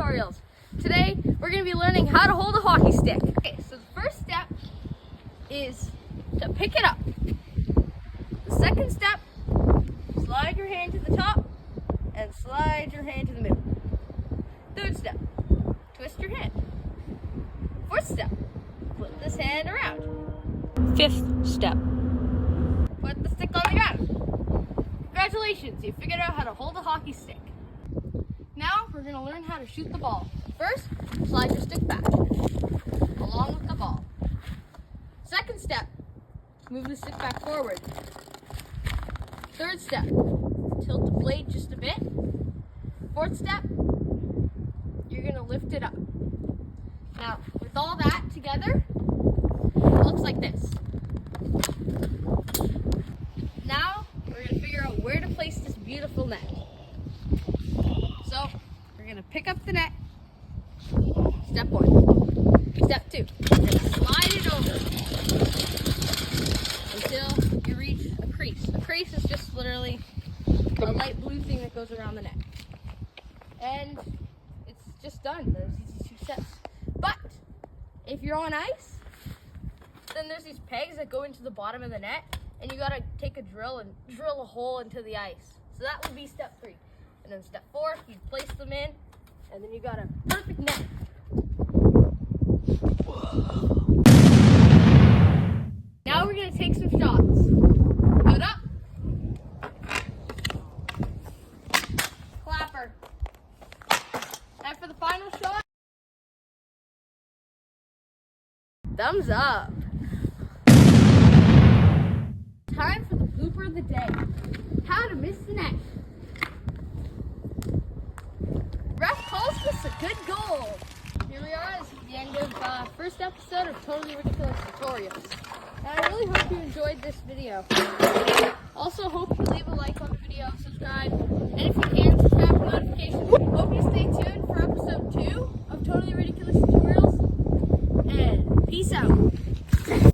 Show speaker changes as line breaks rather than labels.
tutorials. Today we're going to be learning how to hold a hockey stick. Okay, so the first step is to pick it up. The second step, slide your hand to the top and slide your hand to the middle. Third step, twist your hand. Fourth step, flip this hand around. Fifth step, put the stick on the ground. Congratulations, you figured out how to hold a hockey stick. Now we're going to learn how to shoot the ball. First, slide your stick back along with the ball. Second step, move the stick back forward. Third step, tilt the blade just a bit. Fourth step, you're going to lift it up. Now, with all that together, it looks like this. Now, we're going to figure out where to place this beautiful net. So, we're going to pick up the net. Step one. Step two, we're going to slide it over until you reach a crease. A crease is just literally a light blue thing that goes around the net. And it's just done. There's these two steps. But if you're on ice, then there's these pegs that go into the bottom of the net, and you gotta take a drill and drill a hole into the ice. So that would be step three. And then step four, you place them in, and then you got a perfect net. Now we're gonna take some shots. Good up. Clapper. And for the final shot, thumbs up. Time for the blooper of the day. How to miss the net. Ref calls this a good goal. Here we are. This is the end of first episode of Totally Ridiculous Tutorials. And I really hope you enjoyed this video. Also hope you leave a like on the video, subscribe, and if you can, subscribe for notifications.